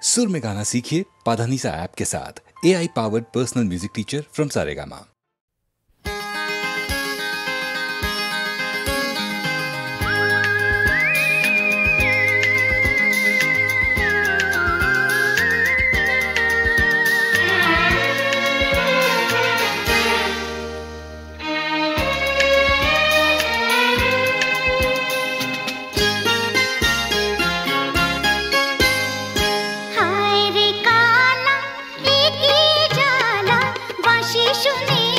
सुर में गाना सीखिए पाधानीसा ऐप के साथ। AI powered personal music teacher from Saregama. हाय रे काला लेके जाला बांशी सुने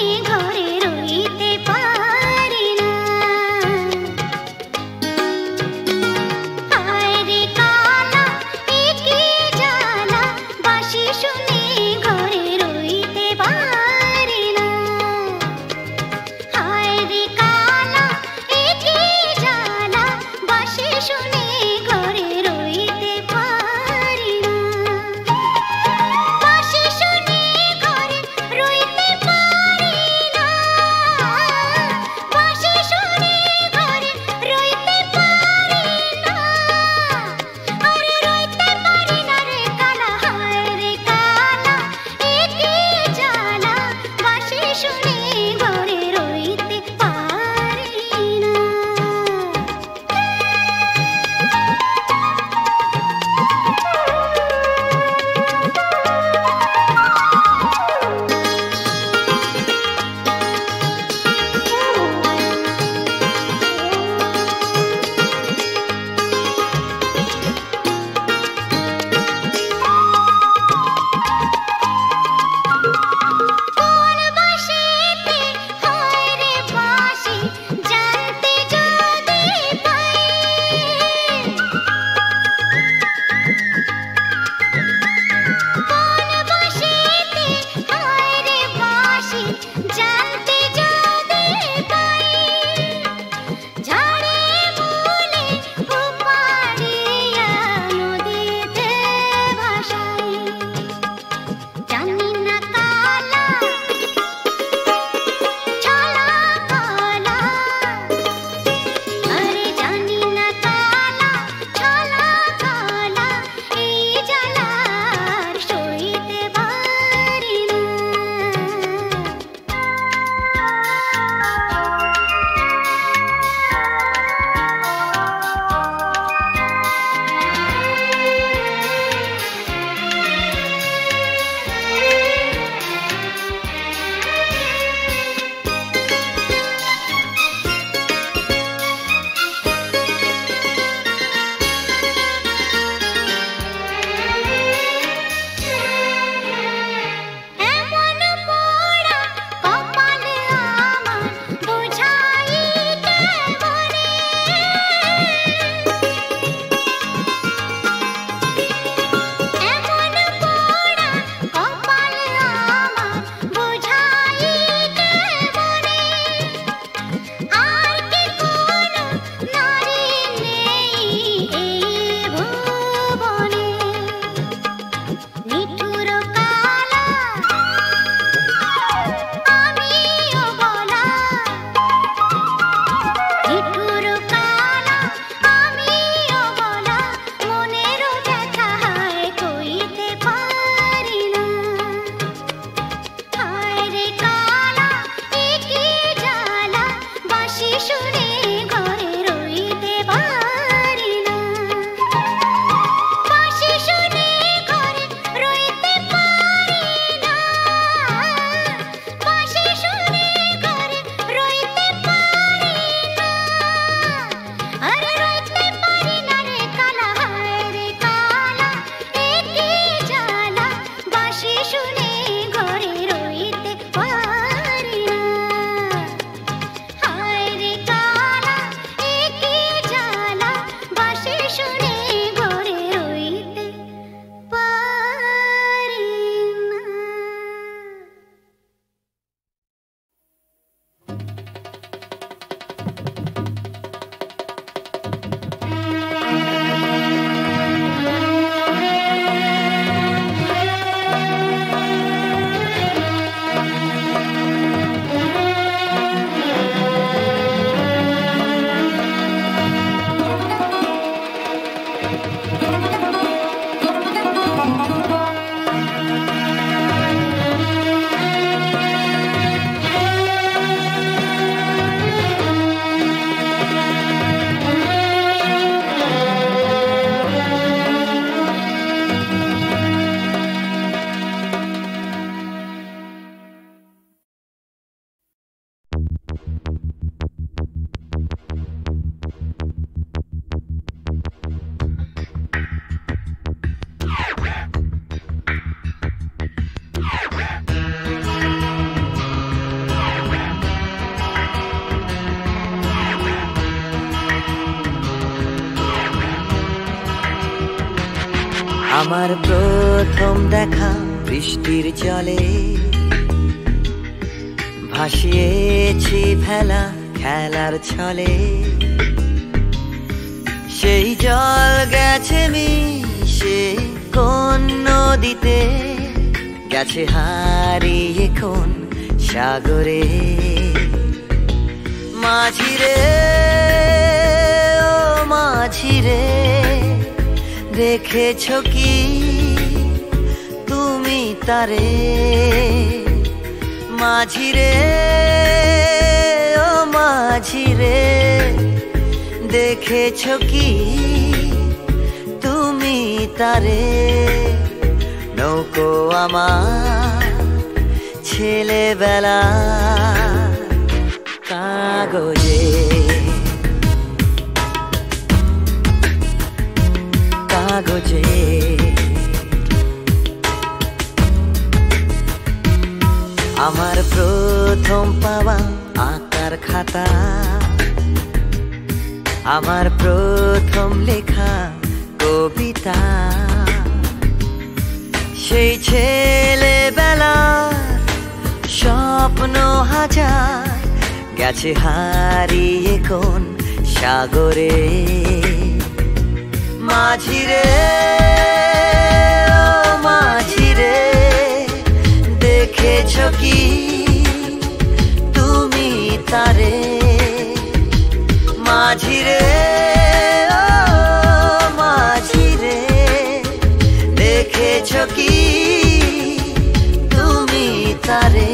আমার প্রথম দেখা বৃষ্টির জলে ভাসিয়েছি ভেলা খেলার ছলে সেই জল গেছে মিশে কোন নদীতে গেছে হারিয়ে কোন সাগরে মাঝিরে ও মাঝিরে দেখেছো কি তুমি তারে মাঝিরে ও মাঝিরে দেখেছো কি তুমি তারে নৌকো আমার ছেলেবেলা কাগজে কাগজে আমার প্রথম পাওয়া আঁকার খাতা আমার প্রথম লেখা কবিতা সেই ছেলেবেলার স্বপ্ন হাজার গেছে হারিয়ে কোন সাগরে মাঝিরে ও মাঝিরে দেখেছো কি তুমি তারে মাঝিরে ও মাঝিরে দেখেছো কি তুমি তারে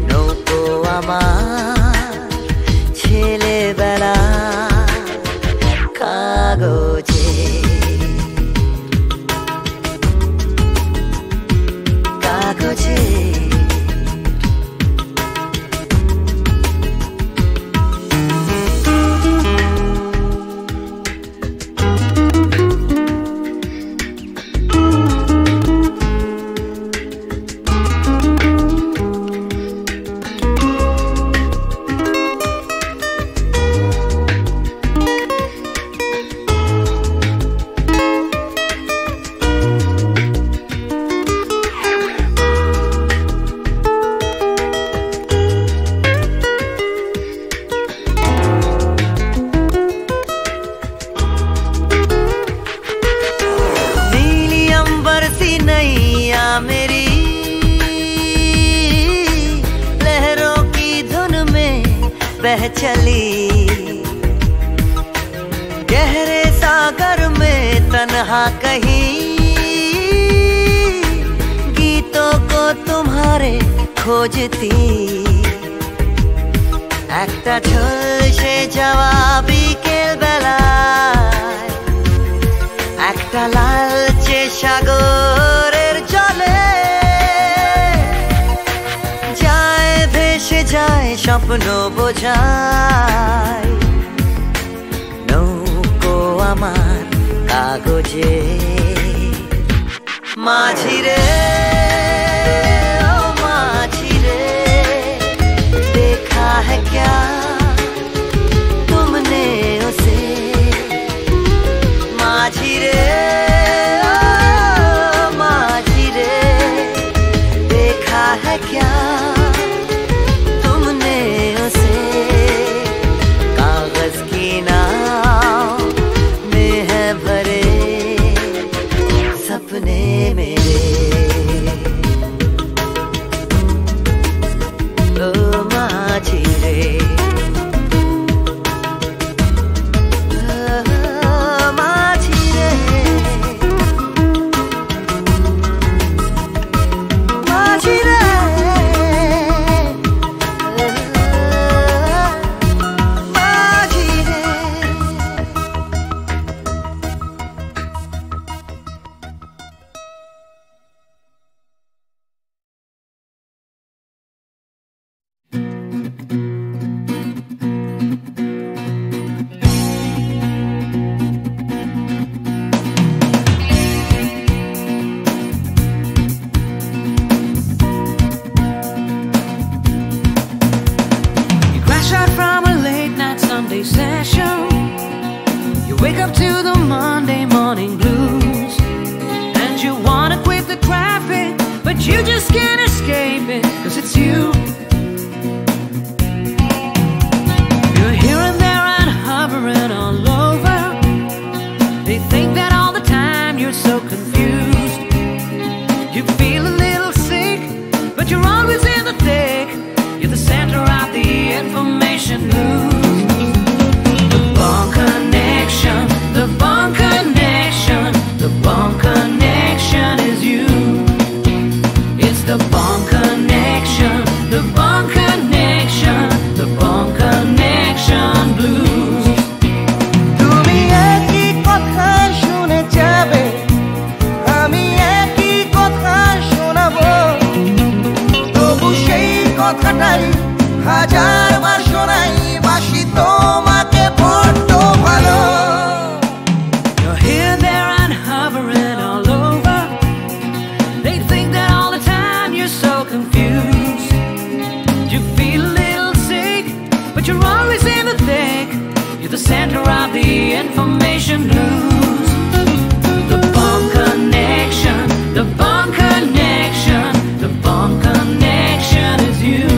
নৌকো আমার ছেলেবেলা কাগজে কাগজে मेरी लहरों की धुन में बह चली गहरे सागर में तन्हा कहीं गीतों को तुम्हारे खोजती একটা ঝলসে যাওয়া বিকেল বেলায় একটা লালচে সাগরের জলে যায় ভেসে যায় স্বপ্ন বোঝায় নৌকো আমার কাগজে মাঝিরে ও মাঝিরে देखा है क्या तुमने उसे माझिरे माझिरे देखा है क्या तुमने उसे कागज की नाव में है भरे सपने मेरे confused. You feel a little sick, but you're always in the thick. You're the center of the information news. The Bond Connection, the Bond Connection, the Bond Connection is you. It's the Bond Connection, the Bond Connection, the Bond Connection blues. তুমি একই কথা শুনে যাবে, আমি একই কথা শোনাবো, তবু সেই কথাটাই হাজারবার শোনাই, বাসি তোমাকে বড্ড ভালো। You're here, there and hovering all over. They think that all the time you're so confused. You feel a little sick, but you're always in the thick. You're the center of the information news. The Bond Connection, the Bond Connection, the Bond Connection is you.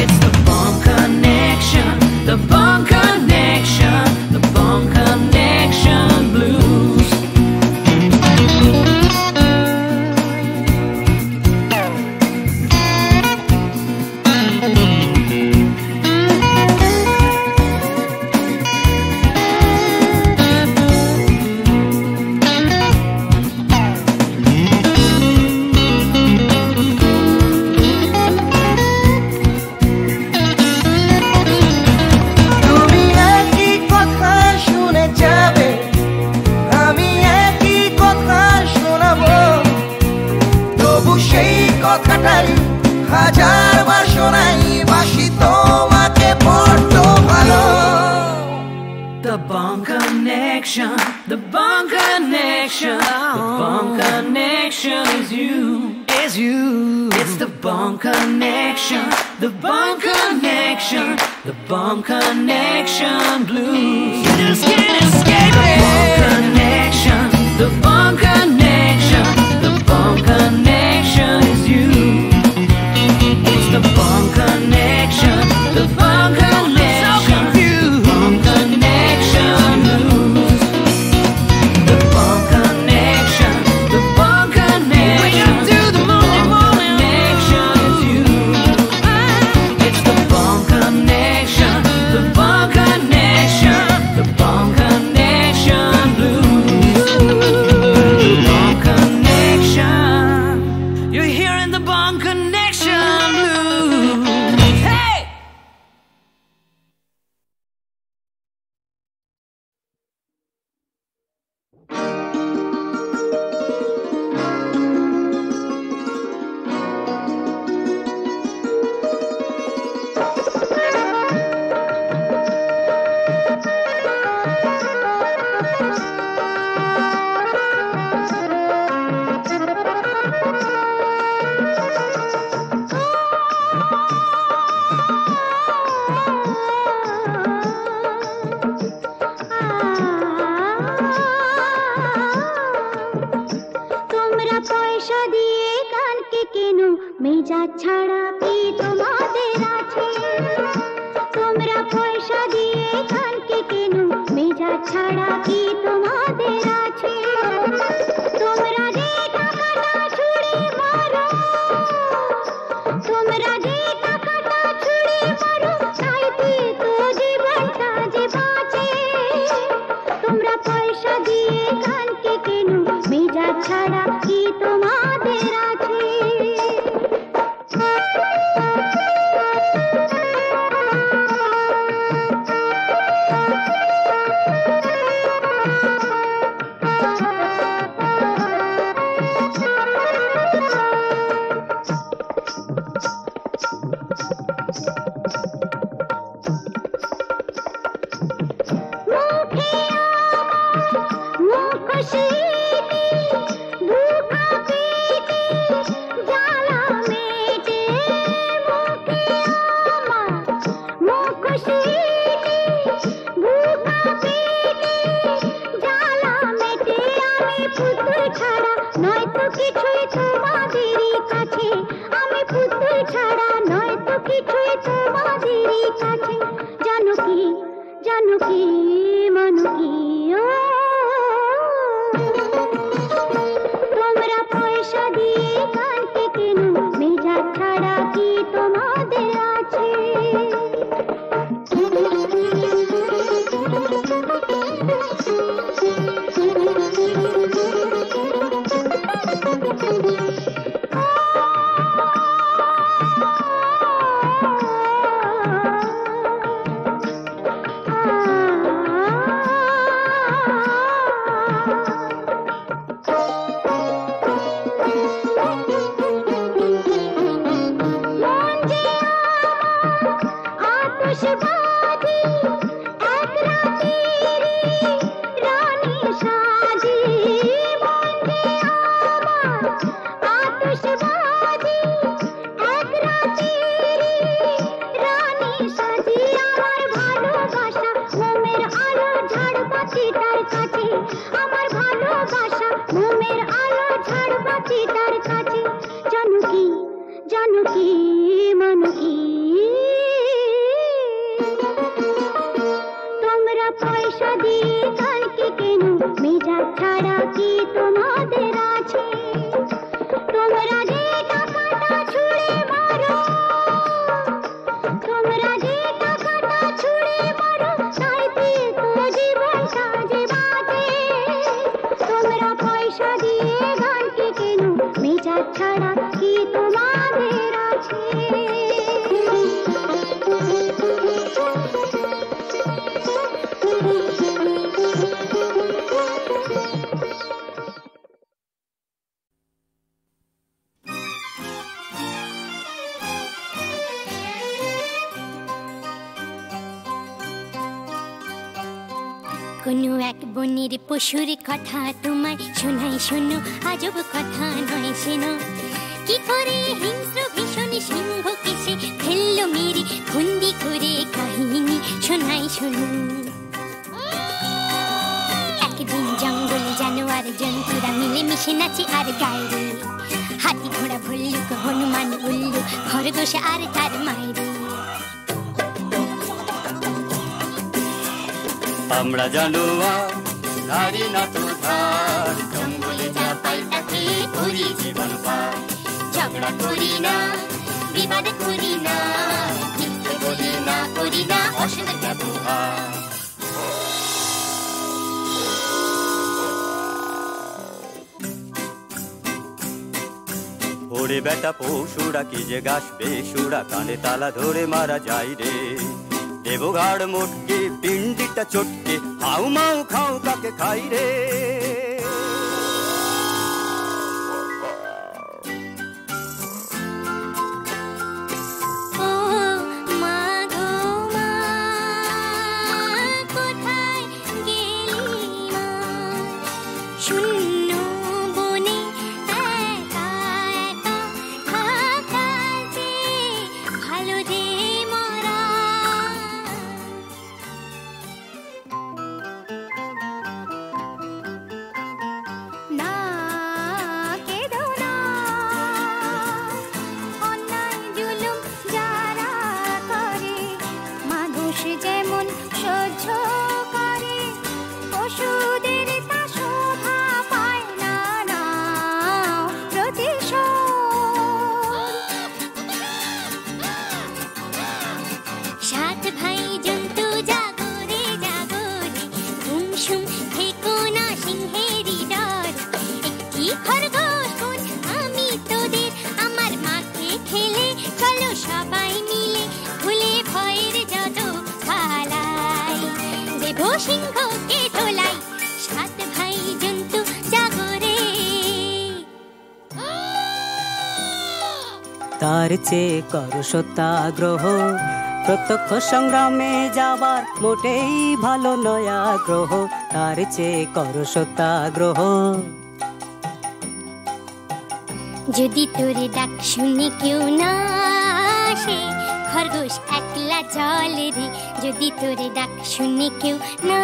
It's the Bond Connection, the Bond Connection, the Bond Connection blues. তুমি একই কথা শুনে যাবে, আমি একই কথা শোনাবো, তবু সেই কথাটাই হাজারবার শোনাই, বাসি তোমাকে বড্ড ভালো। The Bond Connection, the Bond Connection, the Bond Connection is you, is you. It's the Bond Connection, the Bond Connection, the Bond Connection blues. You just can't escape it. The Bond Connection, the Bond Connection, the Bond Connection is you. It's the Bond Connection, the Bond Connection, Bond Connection blues. The Bond Connection, the Bond Connection, wake up to the morning connection is you. It's the Bond Connection, the Bond Connection, the Bond Connection blues. The Bond Connection, you're hearing the Bond Connection blues. Hey! তোমরা পয়সা দিয়ে গানকে কেনো, মেজাজ ছাড়া কি তোমাদের আছে? তোমরা পয়সা দিয়ে গানকে কেনো, মেজাজ ছাড়া কি তোমাদের আছে? তোমরা যে টাকাটা ছুঁড়ে মারো, তোমরা যে টাকাটা ছুঁড়ে মারো, তাইতে তো জীবনটা যে বাঁচে। তোমরা পয়সা দিয়ে গানকে কেনো, মেজাজ ছাড়া কি তোমাদের আছে? জানো কি মানো কি পয়সা দিয়ে গানকে কেন মেজাজ ছাড়া কি তোমাদের আছে কোনো এক বনের পশুর কথা তোমায় শোনাই শোনো আজব কথা নয় শোনো কি করে হিংস্র ভীষণ সিংহকে সে ফেললো মেরে বন্দি করে কাহিনী শোনাই শোনো একদিন জঙ্গলে জানোয়ার জন্তুরা মিলে মিশে নাচে আর গায়ে রে হাতি ঘোড়া ভল্লুক হনুমান উল্লু খরগোশ আর তার মায়েরে আমরা জানোয়ার ধারি না তো ধার জঙ্গলে যা পাই তাকে করি জীবন পার ঝগড়া করি না বিবাদ করি না মিথ্যে বলি না করি না অসৎ ব্যবহার ওরে বেটা পশুরা কি যে গাছ বেসুরা কানে তালা ধরে মারা যায় রে দেবগাড় মোটকে পিন্ডিটা চটকে হাউ মাউ খাও কাকে খাই রে তার চেয়ে করো সত্যাগ্রহ প্রত্যক্ষ সংগ্রামে যাবার মোটেই ভালো নয় আগ্রহ তার চেয়ে করো সত্যাগ্রহ যদি তোরে ডাক শুনে কেউ না আসে খরগোশ একলা চলে রে যদি তোরে ডাক শুনে কেউ না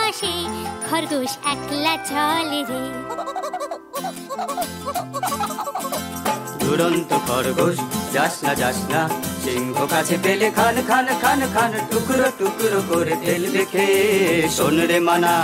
আসে খরগোশ একলা চলে রে দুরন্ত খরগোশ যাস না সিংহ কাছে পেলে খান খান খান খান টুকরো টুকরো করে ফেলবে খেয়ে শোন রে মানা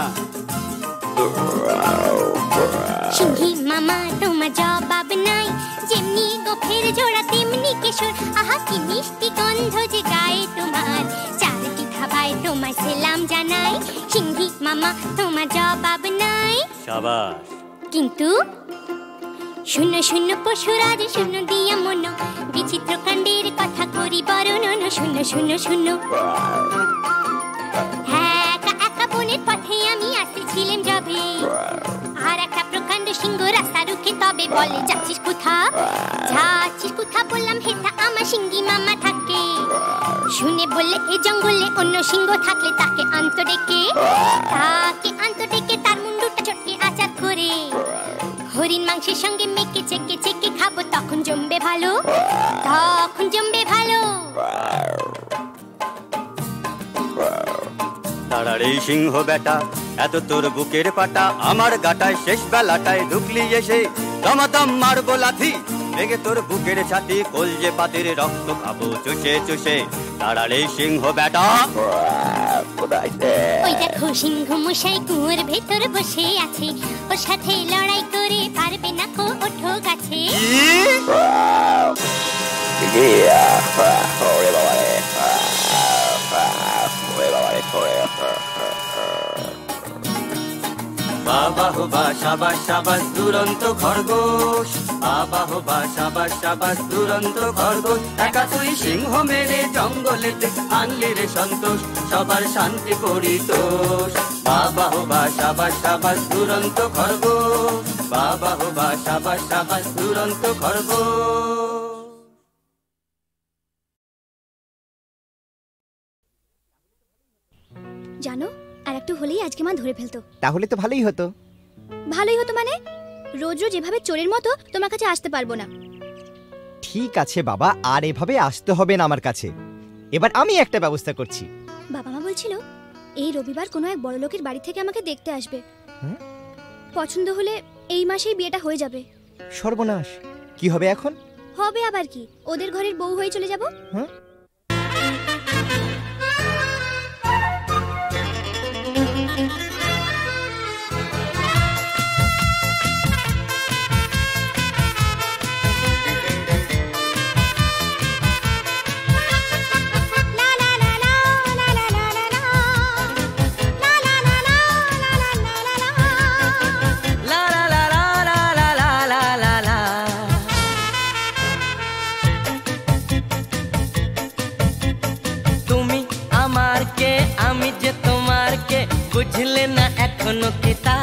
সিংহী মামা তোমার জবাব নাই যেমনি গোফের জোড়া তেমনি কেশর আহা কি মিষ্টি গন্ধ যে গায়ে তোমার চারটি খাবায় তোমায় সেলাম জানাই সিংহী মামা তোমার জবাব নাই শাবাশ কিন্তু শূন্য শূন্য পশুরাজ শূন্য দিয়া মন বিচিত্র কাণ্ডের কথা করি বর্ণন শূন্য শূন্য শূন্য হ্যাঁ একা বনের পথে আমি আসতেছিলাম যাবে আর একটা প্রকাণ্ড সিংহ রাস্তা রুখে তবে বলে যাচ্ছিস কোথা বললাম হেথা আমার সিংহী মামা থাকে শুনে বললে এ জঙ্গলে অন্য সিংহ থাকলে তাকে আন্ত ডেকে তার মুন্ডুটা চটকে আচার করে হরিণ মাংসের সঙ্গে মেখে চেকে খাবো তখন জমবে ভালো তারার এই সিংহ বেটা এত তোর বুকের পাটা আমার গাটায় শেষ বেলাটায় ঢুকলি এসে দমাদম মারবো লাথি ভেঙে তোর বুকের ছাতি কলজে পাতির রক্ত খাবো চুষে তারার এই সিংহ বেটা ওই দেখো সিংহ মশাই কুয়োর ভেতর বসে আছে ওর সাথে লড়াই করে পারবে না কো ওঠো গাছে বাবা বাবা হো বা সাবাস সাবাস দুরন্ত খরগোশ, বাবা হো বা সাবাস সাবাস দুরন্ত খরগোশ। একা তুই সিংহ মেরে জঙ্গলেতে আনলে রে সন্তোষ, সবার শান্তি পরিতোষ। বাবা হো বা সাবাস সাবাস দুরন্ত খরগোশ, বাবা হো বা সাবাস সাবাস দুরন্ত খরগোশ। জানো, আর একটু হলেই আজকে মা ধরে ফেলতো। তাহলে তো ভালোই হতো। ভালোই হতো মানে? রোজ রোজ এভাবে চোরের মতো তোমার কাছে আসতে পারবো না। ঠিক আছে বাবা, আর এভাবে আসতে হবে না আমার কাছে। এবার আমি একটা ব্যবস্থা করছি। বাবা মা বলছিল এই রবিবার কোনো এক বড় লোকের বাড়ি থেকে আমাকে দেখতে আসবে। পছন্দ হলে এই মাসেই বিয়েটা হয়ে যাবে। সর্বনাশ, কি হবে এখন? হবে আবার কি, ওদের ঘরের বউ হয়ে চলে যাব। বুঝলে না এখনো কিতা,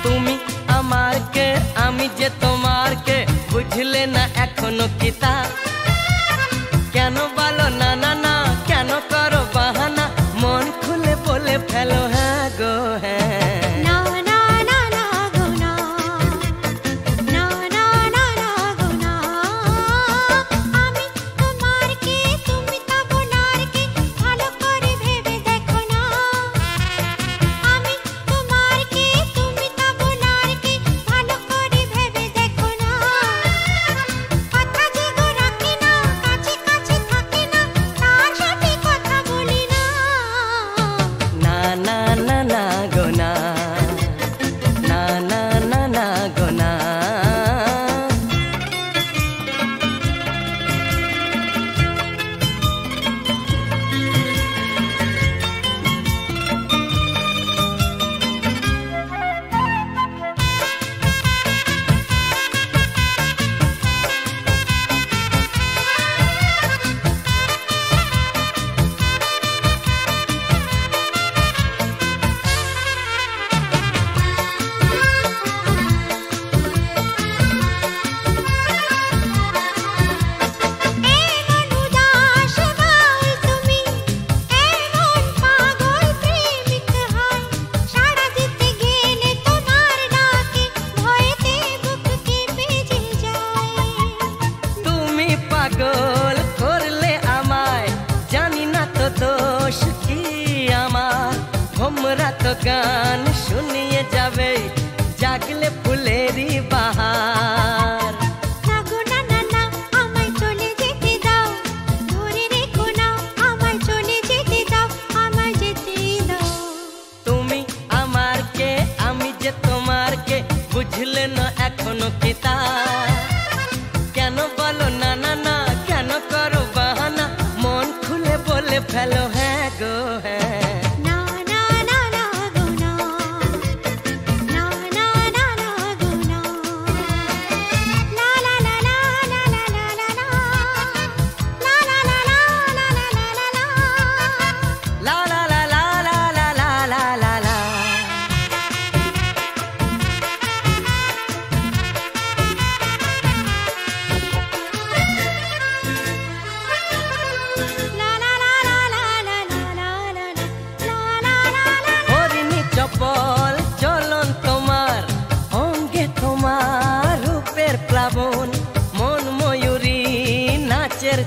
তুমি আমার কে আমি যে তোমার কে, বুঝলে না এখনো কিতা। কেন বলো না না না, কেন করো বাহানা, মন খুলে বলে ফেলো হ্যাঁ গো হ্যাঁ। গান শুনিয়ে যাবে জাগলে ফুলেরই বাহার। তুমি আমার কে আমি যে তোমার কে, বুঝলে না এখনো কিতা। কেন বলো না না না, কেন করো বাহানা, মন খুলে বলে ফেলো হ্যাঁ গো হ্যাঁ।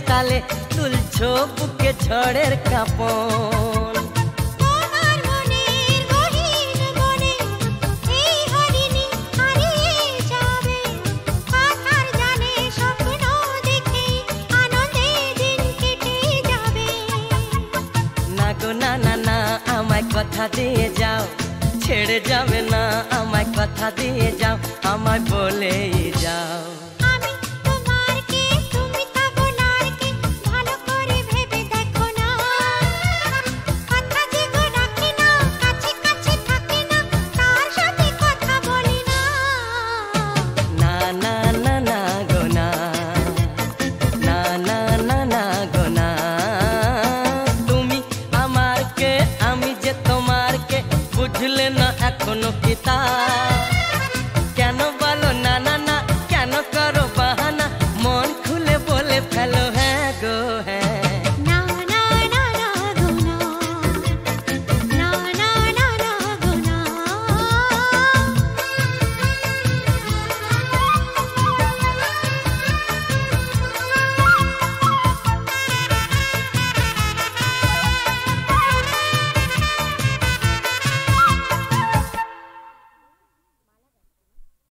তালে তুলছো বুকে ঝড়ের কাঁপন। তোমার মনের গহীন বনে এই হরিণী হারিয়ে যাবে, পাথার জানে স্বপ্ন দেখে আনন্দে দিন কেটে যাবে। না গো না না না, আমায় কথা দিয়ে যাও, ছেড়ে যাবে না আমায় কথা দিয়ে